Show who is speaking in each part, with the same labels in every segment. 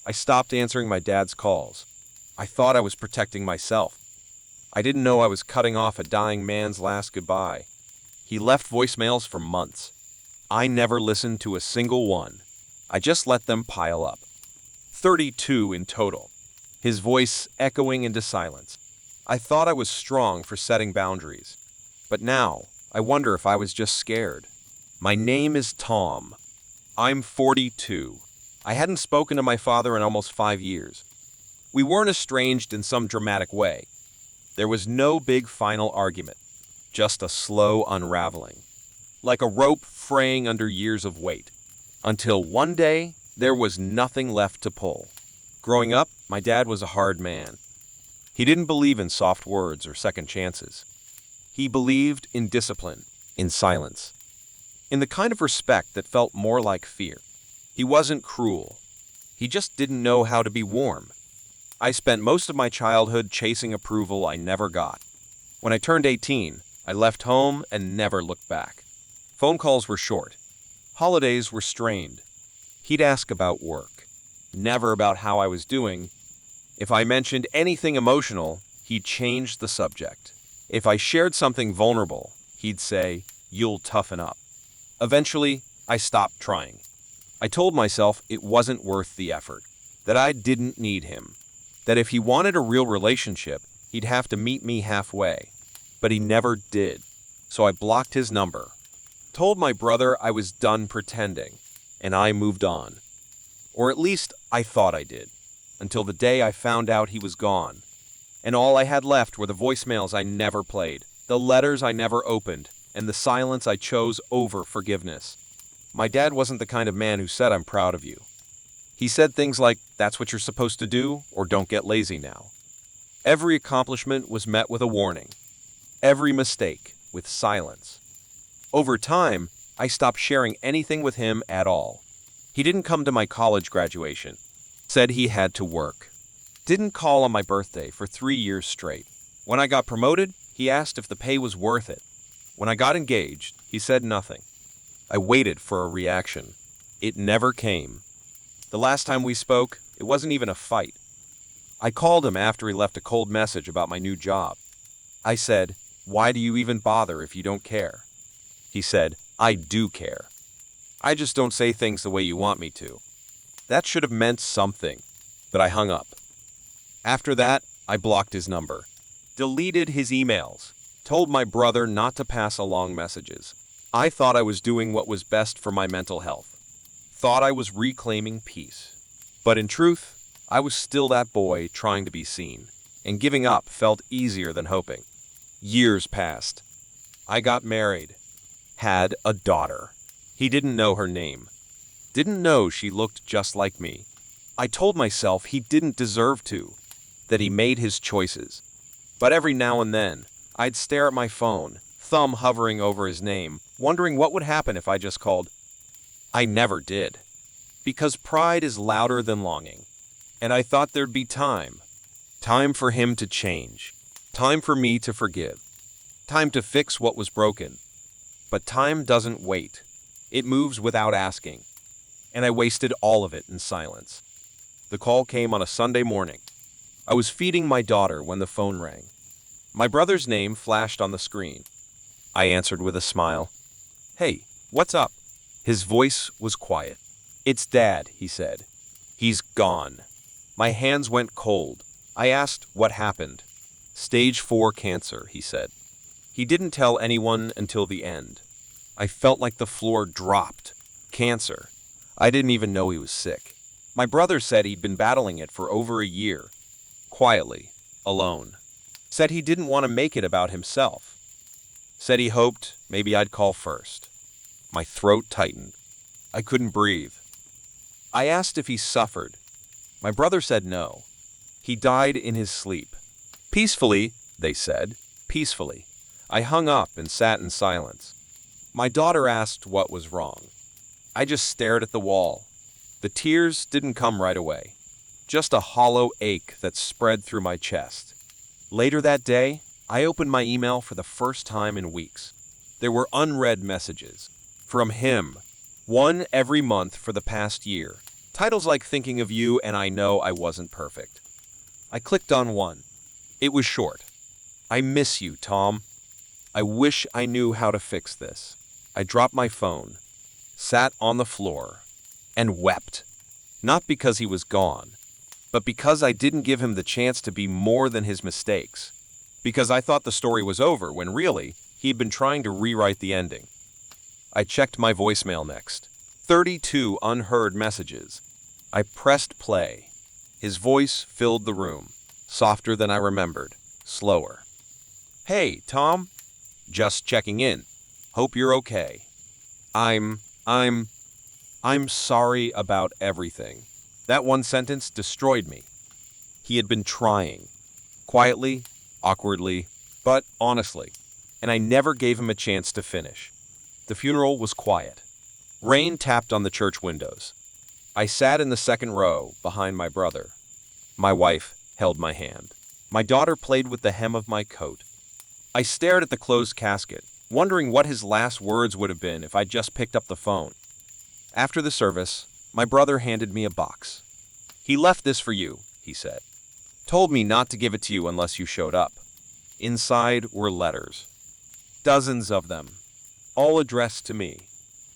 Speaker 1: I stopped answering my dad's calls. I thought I was protecting myself. I didn't know I was cutting off a dying man's last goodbye. He left voicemails for months. I never listened to a single one. I just let them pile up. 32 in total. His voice echoing into silence. I thought I was strong for setting boundaries. But now, I wonder if I was just scared. My name is Tom. I'm 42. I hadn't spoken to my father in almost 5 years. We weren't estranged in some dramatic way. There was no big final argument, just a slow unraveling, like a rope fraying under years of weight, until one day there was nothing left to pull. Growing up, my dad was a hard man. He didn't believe in soft words or second chances. He believed in discipline, in silence, in the kind of respect that felt more like fear. He wasn't cruel. He just didn't know how to be warm. I spent most of my childhood chasing approval I never got. When I turned 18, I left home and never looked back. Phone calls were short. Holidays were strained. He'd ask about work, never about how I was doing. If I mentioned anything emotional, he'd change the subject. If I shared something vulnerable, he'd say, "You'll toughen up." Eventually, I stopped trying. I told myself it wasn't worth the effort, that I didn't need him, that if he wanted a real relationship, he'd have to meet me halfway. But he never did. So I blocked his number, told my brother I was done pretending, and I moved on. Or at least I thought I did, until the day I found out he was gone. And all I had left were the voicemails I never played, the letters I never opened, and the silence I chose over forgiveness. My dad wasn't the kind of man who said, "I'm proud of you." He said things like, "That's what you're supposed to do," or "Don't get lazy now." Every accomplishment was met with a warning. Every mistake with silence. Over time, I stopped sharing anything with him at all. He didn't come to my college graduation. Said he had to work. Didn't call on my birthday for 3 years straight. When I got promoted, he asked if the pay was worth it. When I got engaged, he said nothing. I waited for a reaction. It never came. The last time we spoke, it wasn't even a fight. I called him after he left a cold message about my new job. I said, "Why do you even bother if you don't care?" He said, "I do care. I just don't say things the way you want me to." That should have meant something, but I hung up. After that, I blocked his number, deleted his emails, told my brother not to pass along messages. I thought I was doing what was best for my mental health. Thought I was reclaiming peace. But in truth, I was still that boy trying to be seen, and giving up felt easier than hoping. Years passed. I got married. Had a daughter. He didn't know her name. Didn't know she looked just like me. I told myself he didn't deserve to, that he made his choices. But every now and then, I'd stare at my phone, thumb hovering over his name, wondering what would happen if I just called. I never did, because pride is louder than longing. And I thought there'd be time. Time for him to change. Time for me to forgive. Time to fix what was broken. But time doesn't wait. It moves without asking. And I wasted all of it in silence. The call came on a Sunday morning. I was feeding my daughter when the phone rang. My brother's name flashed on the screen. I answered with a smile. "Hey, what's up?" His voice was quiet. "It's Dad," he said. "He's gone." My hands went cold. I asked what happened. "Stage 4 cancer," he said. He didn't tell anyone until the end. I felt like the floor dropped. Cancer. I didn't even know he was sick. My brother said he'd been battling it for over a year. Quietly. Alone. Said he didn't want to make it about himself. Said he hoped maybe I'd call first. My throat tightened. I couldn't breathe. I asked if he suffered. My brother said no. He died in his sleep. Peacefully, they said. Peacefully. I hung up and sat in silence. My daughter asked what was wrong. I just stared at the wall. The tears didn't come right away. Just a hollow ache that spread through my chest. Later that day, I opened my email for the first time in weeks. There were unread messages. From him. One every month for the past year. Titles like Thinking of You and I Know I Wasn't Perfect. I clicked on one. It was short. I miss you, Tom. I wish I knew how to fix this. I dropped my phone, sat on the floor, and wept. Not because he was gone, but because I didn't give him the chance to be more than his mistakes. Because I thought the story was over when really, he'd been trying to rewrite the ending. I checked my voicemail next. 32 unheard messages. I pressed play. His voice filled the room, softer than I remembered, slower. Hey, Tom. Just checking in. Hope you're okay. I'm sorry about everything. That one sentence destroyed me. He had been trying. Quietly, awkwardly, but honestly. And I never gave him a chance to finish. The funeral was quiet. Rain tapped on the church windows. I sat in the second row, behind my brother. My wife held my hand. My daughter played with the hem of my coat. I stared at the closed casket, wondering what his last words would have been if I'd just picked up the phone. After the service, my brother handed me a box. He left this for you, he said. Told me not to give it to you unless you showed up. Inside were letters. Dozens of them, all addressed to me.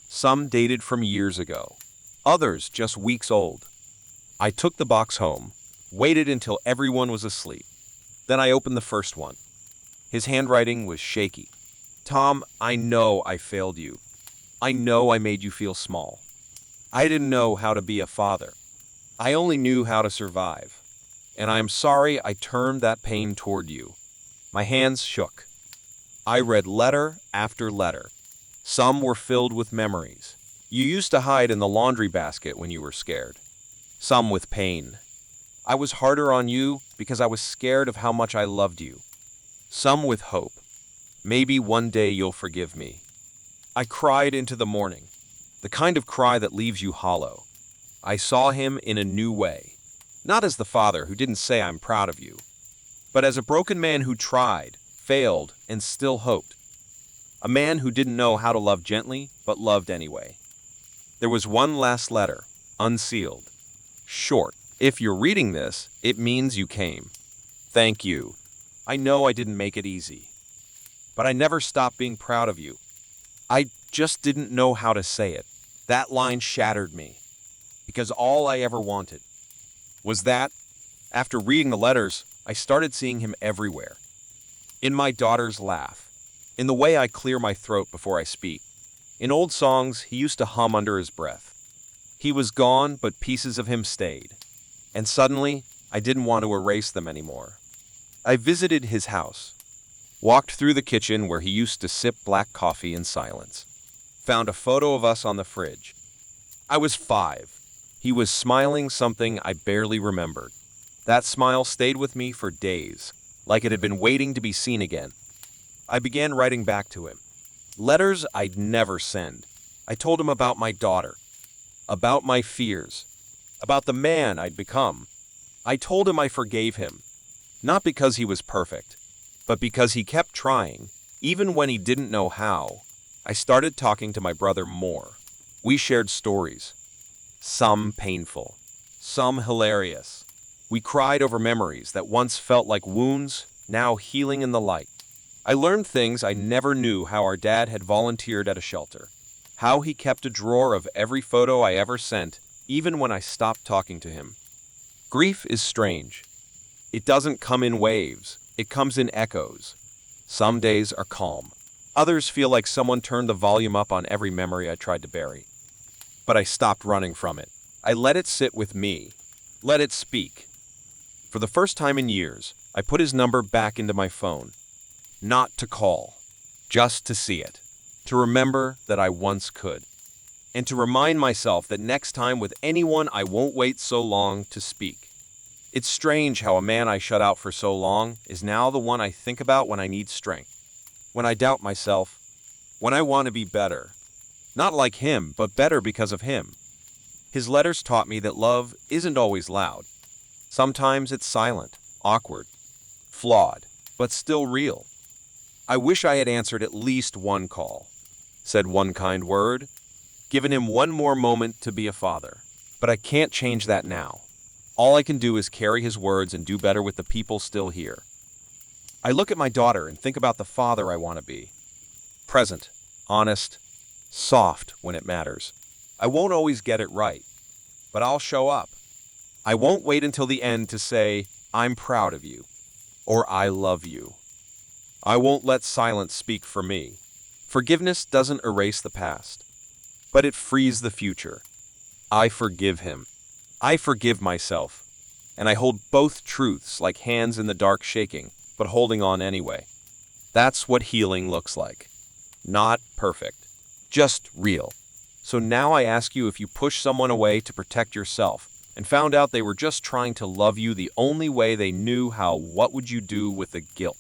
Speaker 1: Some dated from years ago, others just weeks old. I took the box home, waited until everyone was asleep. Then I opened the first one. His handwriting was shaky. Tom, I know I failed you. I know I made you feel small. I didn't know how to be a father. I only knew how to survive. And I am sorry I turned that pain toward you. My hands shook. I read letter after letter. Some were filled with memories. You used to hide in the laundry basket when you were scared. Some with pain. I was harder on you because I was scared of how much I loved you. Some with hope. Maybe one day you'll forgive me. I cried into the morning, the kind of cry that leaves you hollow. I saw him in a new way, not as the father who didn't say I'm proud of you, but as a broken man who tried, failed, and still hoped. A man who didn't know how to love gently, but loved anyway. There was one last letter, unsealed. Short. If you're reading this, it means you came. Thank you. I know I didn't make it easy, but I never stopped being proud of you. I just didn't know how to say it. That line shattered me, because all I ever wanted was that. After reading the letters, I started seeing him everywhere. In my daughter's laugh, in the way I clear my throat before I speak. In old songs he used to hum under his breath. He was gone, but pieces of him stayed. And suddenly, I didn't want to erase them anymore. I visited his house, walked through the kitchen where he used to sip black coffee in silence, found a photo of us on the fridge. I was 5. He was smiling something I barely remembered. That smile stayed with me for days, like it had been waiting to be seen again. I began writing back to him. Letters I'd never send. I told him about my daughter, about my fears, about the man I'd become. I told him I forgave him, not because he was perfect, but because he kept trying, even when he didn't know how. I started talking to my brother more. We shared stories, some painful, some hilarious. We cried over memories that once felt like wounds, now healing in the light. I learned things I never knew: how our dad had volunteered at a shelter, how he kept a drawer of every photo I ever sent, even when I stopped talking to him. Grief is strange. It doesn't come in waves, it comes in echoes. Some days are calm. Others feel like someone turned the volume up on every memory I tried to bury. But I stopped running from it. I let it sit with me. Let it speak. For the first time in years, I put his number back into my phone. Not to call, just to see it. To remember that I once could. And to remind myself that next time with anyone I won't wait so long to speak. It's strange how a man I shut out for so long is now the one I think about when I need strength, when I doubt myself, when I want to be better. Not like him, but better because of him. His letters taught me that love isn't always loud. Sometimes it's silent, awkward, flawed, but still real. I wish I had answered at least one call, said one kind word, given him one more moment to be a father. But I can't change that now. All I can do is carry his words and do better with the people still here. I look at my daughter and think about the father I want to be. Present, honest, soft when it matters. I won't always get it right, but I'll show up. I won't wait until the end to say, I'm proud of you, or I love you. I won't let silence speak for me. Forgiveness doesn't erase the past, but it frees the future. I forgive him. I forgive myself. And I hold both truths like hands in the dark shaking, but holding on anyway. That's what healing looks like. Not perfect, just real. So now I ask you, if you push someone away to protect yourself and found out they were just trying to love you the only way they knew how, what would you do with the guilt?